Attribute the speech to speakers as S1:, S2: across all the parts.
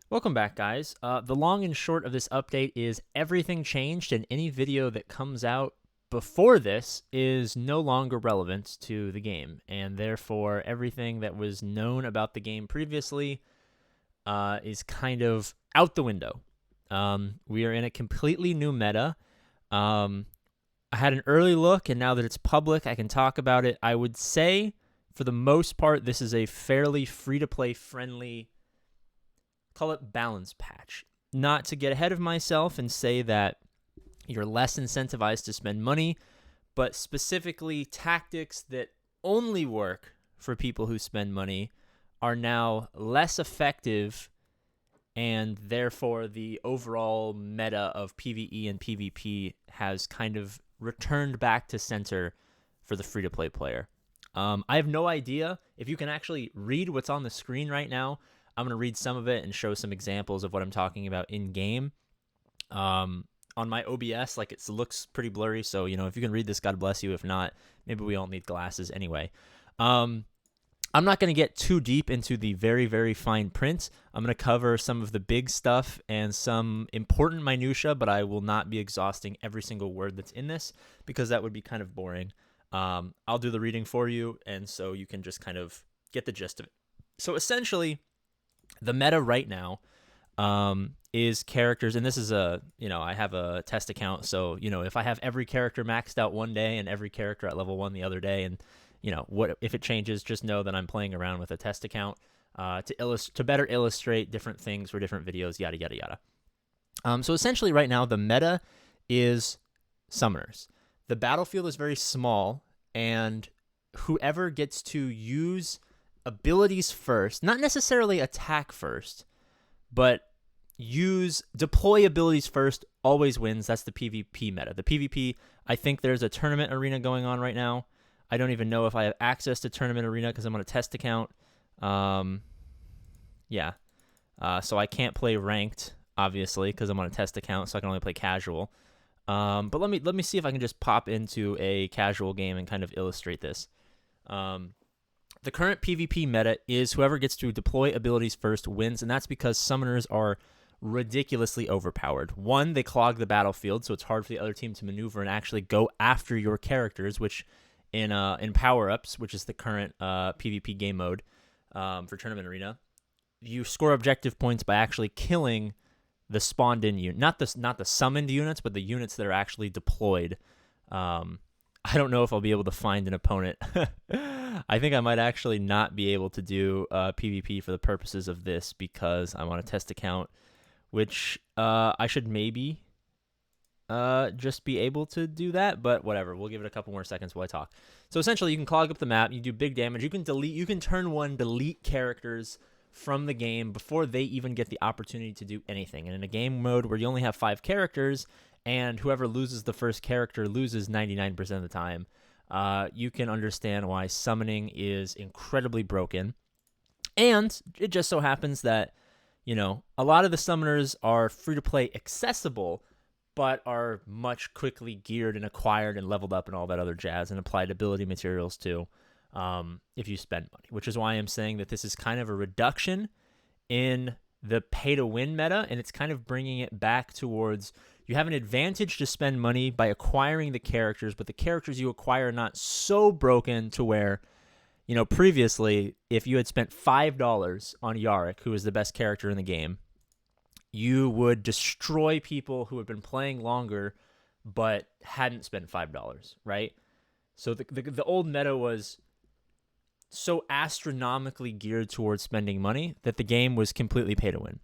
S1: Welcome back, guys. The long and short of this update is everything changed, and any video that comes out before this is no longer relevant to the game, and therefore everything that was known about the game previously is kind of out the window. We are in a completely new meta. I had an early look, and now that it's public, I can talk about it. I would say, for the most part, this is a fairly free-to-play friendly, call it balance patch. Not to get ahead of myself and say that you're less incentivized to spend money, but specifically tactics that only work for people who spend money are now less effective, and therefore the overall meta of PvE and PvP has kind of returned back to center for the free-to-play player. I have no idea if you can actually read what's on the screen right now. I'm going to read some of it and show some examples of what I'm talking about in game. On my OBS, it looks pretty blurry, so if you can read this, God bless you. If not, maybe we all need glasses anyway. I'm not going to get too deep into the very, very fine print. I'm going to cover some of the big stuff and some important minutia, but I will not be exhausting every single word that's in this because that would be kind of boring. I'll do the reading for you, and so you can just kind of get the gist of it. So essentially, the meta right now is characters, and this is I have a test account, so, if I have every character maxed out one day and every character at level 1 the other day, and, what if it changes, just know that I'm playing around with a test account to better illustrate different things for different videos, yada, yada, yada. So essentially right now, the meta is summoners. The battlefield is very small, and whoever gets to use abilities first, not necessarily attack first, but deploy abilities first, always wins. That's the PvP meta. The PvP, I think there's a tournament arena going on right now. I don't even know if I have access to tournament arena because I'm on a test account. So I can't play ranked, obviously, because I'm on a test account, so I can only play casual. But let me see if I can just pop into a casual game and kind of illustrate this. The current PvP meta is whoever gets to deploy abilities first wins, and that's because summoners are ridiculously overpowered. One, they clog the battlefield, so it's hard for the other team to maneuver and actually go after your characters, which in power-ups, which is the current PvP game mode for Tournament Arena, you score objective points by actually killing the spawned-in unit. Not the summoned units, but the units that are actually deployed. I don't know if I'll be able to find an opponent. I think I might actually not be able to do PvP for the purposes of this because I'm on a test account, which I should maybe just be able to do that, but whatever. We'll give it a couple more seconds while I talk. So essentially, you can clog up the map, you do big damage, you can turn one, delete characters from the game before they even get the opportunity to do anything. And in a game mode where you only have 5 characters, and whoever loses the first character loses 99% of the time, you can understand why summoning is incredibly broken. And it just so happens that, a lot of the summoners are free-to-play accessible, but are much quickly geared and acquired and leveled up and all that other jazz and applied ability materials too, if you spend money, which is why I'm saying that this is kind of a reduction in the pay-to-win meta, and it's kind of bringing it back towards you have an advantage to spend money by acquiring the characters, but the characters you acquire are not so broken to where, previously, if you had spent $5 on Yarick, who is the best character in the game, you would destroy people who had been playing longer but hadn't spent $5, right? So the old meta was so astronomically geared towards spending money that the game was completely pay to win.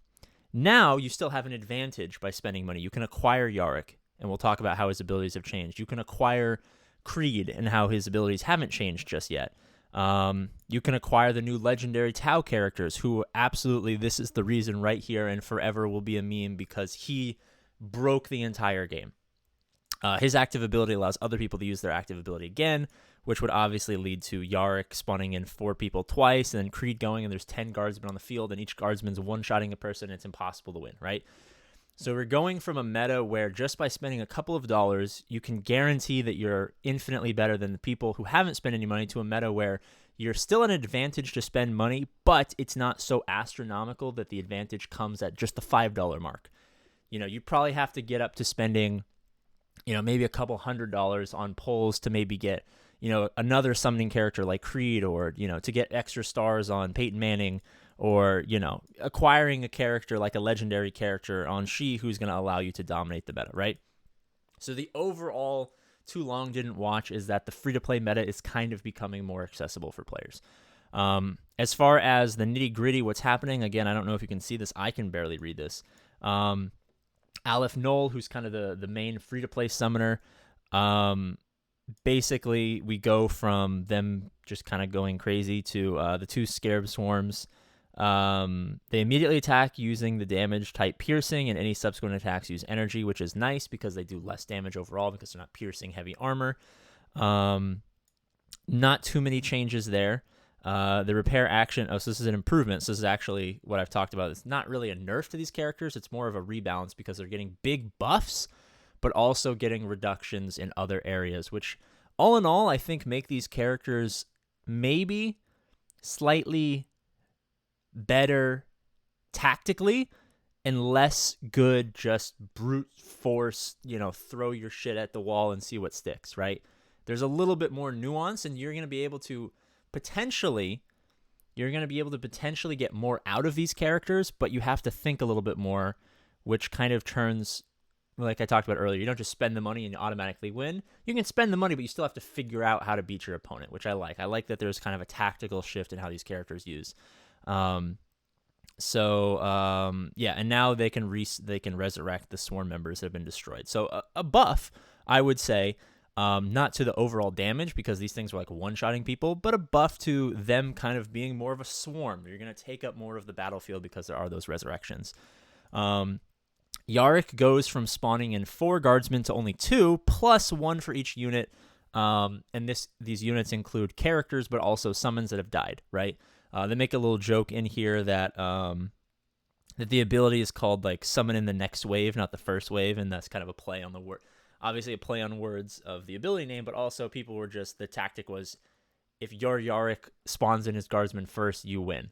S1: Now you still have an advantage by spending money. You can acquire Yarick, and we'll talk about how his abilities have changed. You can acquire Creed and how his abilities haven't changed just yet. You can acquire the new legendary Tau characters, who absolutely, this is the reason right here and forever will be a meme because he broke the entire game. His active ability allows other people to use their active ability again, which would obviously lead to Yarick spawning in 4 people twice, and then Creed going, and there's 10 guardsmen on the field, and each guardsman's one-shotting a person, and it's impossible to win, right? So we're going from a meta where just by spending a couple of dollars, you can guarantee that you're infinitely better than the people who haven't spent any money, to a meta where you're still at an advantage to spend money, but it's not so astronomical that the advantage comes at just the $5 mark. You probably have to get up to spending, maybe a couple $100 on pulls to maybe get, another summoning character like Creed, or, to get extra stars on Peyton Manning, or, acquiring a character like a legendary character on She, who's going to allow you to dominate the meta, right? So the overall too long didn't watch is that the free-to-play meta is kind of becoming more accessible for players. As far as the nitty-gritty, what's happening, again, I don't know if you can see this. I can barely read this. Aleph Null, who's kind of the main free-to-play summoner, basically we go from them just kind of going crazy to the 2 Scarab Swarms. They immediately attack using the damage type piercing, and any subsequent attacks use energy, which is nice because they do less damage overall because they're not piercing heavy armor. Not too many changes there. The repair action, so this is an improvement. So this is actually what I've talked about. It's not really a nerf to these characters. It's more of a rebalance because they're getting big buffs, but also getting reductions in other areas, which all in all, I think make these characters maybe slightly better tactically and less good just brute force, throw your shit at the wall and see what sticks, right? There's a little bit more nuance, and you're going to be able to potentially get more out of these characters, but you have to think a little bit more, which kind of turns, like I talked about earlier, you don't just spend the money and you automatically win. You can spend the money, but you still have to figure out how to beat your opponent, which I like. I like that there's kind of a tactical shift in how these characters use. And now they can resurrect the swarm members that have been destroyed. So a buff, I would say, not to the overall damage because these things are like one-shotting people, but a buff to them kind of being more of a swarm. You're going to take up more of the battlefield because there are those resurrections. Yarick goes from spawning in 4 guardsmen to only 2, plus 1 for each unit. And these units include characters, but also summons that have died, right? They make a little joke in here that that the ability is called like summon in the next wave, not the first wave, and that's kind of a play on the word. Obviously, a play on words of the ability name, but also people were just, the tactic was, if your Yarick spawns in his guardsman first, you win.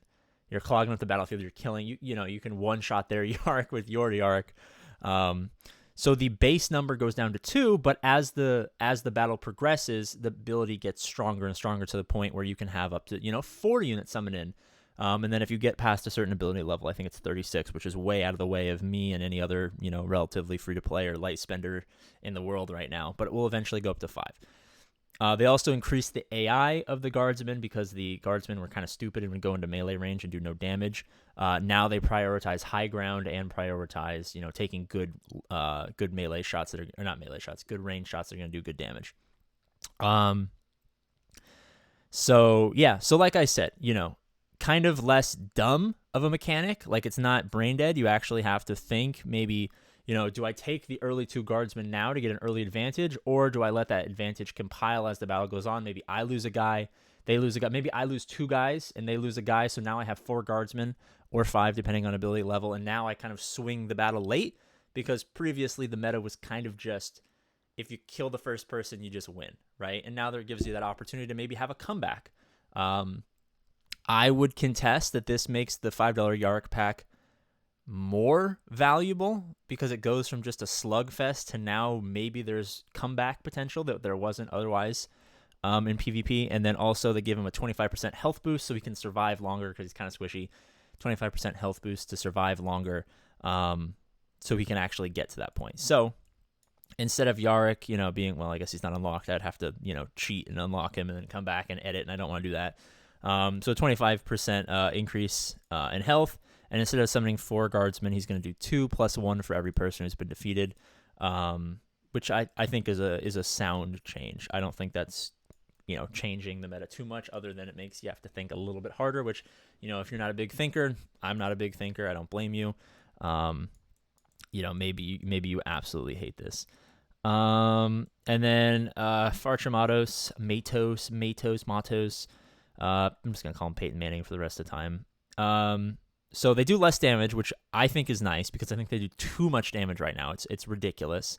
S1: You're clogging up the battlefield, you're killing, you can one-shot their Yarick with your Yarick. So the base number goes down to 2, but as the battle progresses, the ability gets stronger and stronger to the point where you can have up to 4 units summon in. And then if you get past a certain ability level, I think it's 36, which is way out of the way of me and any other relatively free-to-play or light spender in the world right now. But it will eventually go up to 5. They also increased the AI of the guardsmen because the guardsmen were kind of stupid and would go into melee range and do no damage. Now they prioritize high ground and prioritize, taking good melee shots that are, or not melee shots, good range shots that are going to do good damage. So like I said, kind of less dumb of a mechanic. Like, it's not brain dead. You actually have to think maybe, do I take the early 2 guardsmen now to get an early advantage, or do I let that advantage compile as the battle goes on? Maybe I lose a guy, they lose a guy. Maybe I lose 2 guys and they lose a guy, so now I have 4 guardsmen, or 5 depending on ability level, and now I kind of swing the battle late, because previously the meta was kind of just, if you kill the first person, you just win, right? And now there gives you that opportunity to maybe have a comeback. I would contest that this makes the $5 Yarick pack more valuable because it goes from just a slugfest to now maybe there's comeback potential that there wasn't otherwise in PvP. And then also they give him a 25% health boost so he can survive longer because he's kind of squishy. 25% health boost to survive longer so he can actually get to that point. So instead of Yarick, being, well, I guess he's not unlocked, I'd have to, cheat and unlock him and then come back and edit, and I don't want to do that. So 25% increase in health, and instead of summoning 4 guardsmen, he's going to do 2 plus 1 for every person who's been defeated, which I think is a sound change. I don't think that's changing the meta too much, other than it makes you have to think a little bit harder. Which if you're not a big thinker, I'm not a big thinker. I don't blame you. Maybe you absolutely hate this. And then Farchamatos, Matos. I'm just going to call him Peyton Manning for the rest of the time. So they do less damage, which I think is nice because I think they do too much damage right now. It's ridiculous.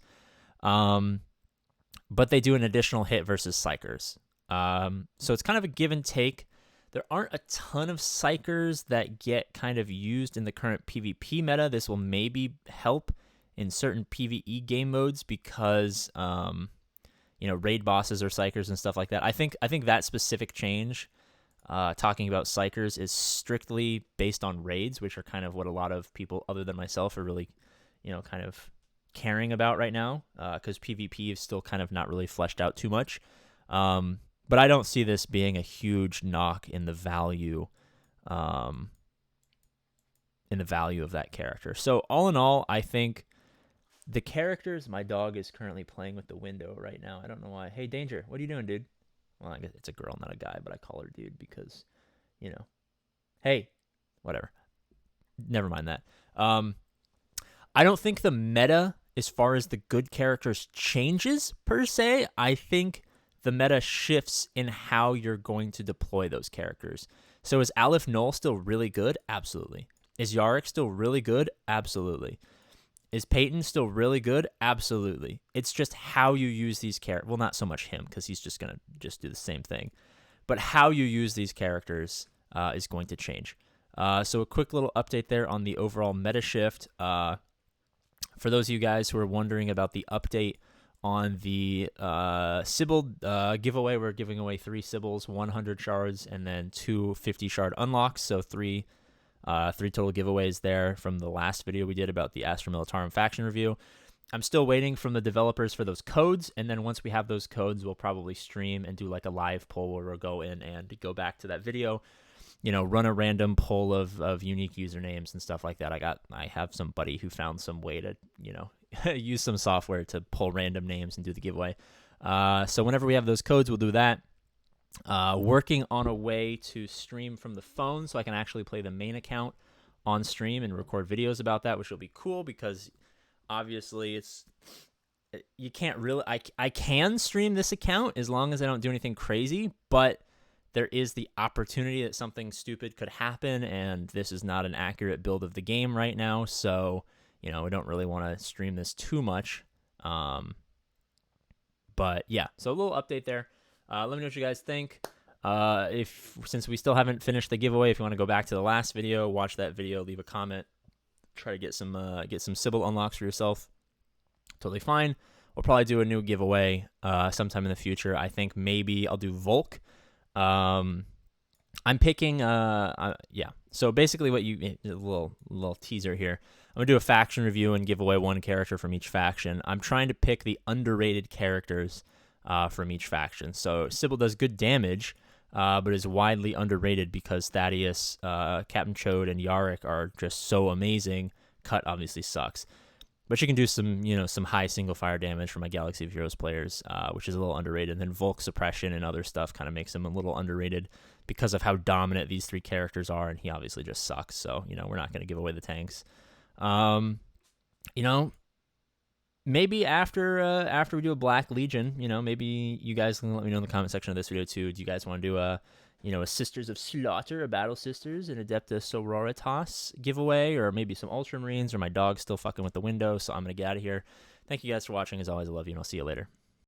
S1: But they do an additional hit versus Psychers. So it's kind of a give and take. There aren't a ton of psychers that get kind of used in the current PvP meta. This will maybe help in certain PvE game modes because raid bosses are psychers and stuff like that. I think that specific change, talking about psychers, is strictly based on raids, which are kind of what a lot of people other than myself are really, kind of caring about right now, because PvP is still kind of not really fleshed out too much. But I don't see this being a huge knock in the value, of that character. So all in all, I think the characters. My dog is currently playing with the window right now. I don't know why. Hey, Danger, what are you doing, dude? Well, I guess it's a girl, not a guy, but I call her dude because, hey, whatever. Never mind that. I don't think the meta, as far as the good characters, changes per se. I think the meta shifts in how you're going to deploy those characters. So is Aleph Null still really good? Absolutely. Is Yarick still really good? Absolutely. Is Peyton still really good? Absolutely. It's just how you use these characters. Well, not so much him, because he's just going to just do the same thing. But how you use these characters is going to change. So a quick little update there on the overall meta shift. For those of you guys who are wondering about the update on the Sybil giveaway, we're giving away 3 Sybils, 100 shards, and then 2 50 shard unlocks. So 3 total giveaways there from the last video we did about the Astra Militarum faction review. I'm still waiting from the developers for those codes, and then once we have those codes, we'll probably stream and do like a live poll where we'll go in and go back to that video, run a random poll of unique usernames and stuff like that. I have somebody who found some way to, use some software to pull random names and do the giveaway. So whenever we have those codes, we'll do that. Working on a way to stream from the phone so I can actually play the main account on stream and record videos about that, which will be cool because obviously you can't really, I can stream this account as long as I don't do anything crazy, but there is the opportunity that something stupid could happen, and this is not an accurate build of the game right now, so, we don't really want to stream this too much. But yeah, so a little update there. Let me know what you guys think. Since we still haven't finished the giveaway, if you want to go back to the last video, watch that video, leave a comment, try to get some Sybil unlocks for yourself. Totally fine. We'll probably do a new giveaway sometime in the future. I think maybe I'll do Volk. I'm picking yeah. So basically, a little teaser here. I'm gonna do a faction review and give away 1 character from each faction. I'm trying to pick the underrated characters from each faction. So Sybil does good damage, but is widely underrated because Thaddeus, Captain Chode, and Yarick are just so amazing. Cut obviously sucks, but she can do some high single fire damage for my Galaxy of Heroes players, which is a little underrated. And then Volk suppression and other stuff kind of makes him a little underrated because of how dominant these 3 characters are, and he obviously just sucks. So we're not going to give away the tanks. Maybe after we do a Black Legion, maybe you guys can let me know in the comment section of this video too. Do you guys want to do a Sisters of Slaughter, a Battle Sisters, an Adepta Sororitas giveaway, or maybe some Ultramarines, or my dog's still fucking with the window, so I'm gonna get out of here. Thank you guys for watching. As always, I love you, and I'll see you later.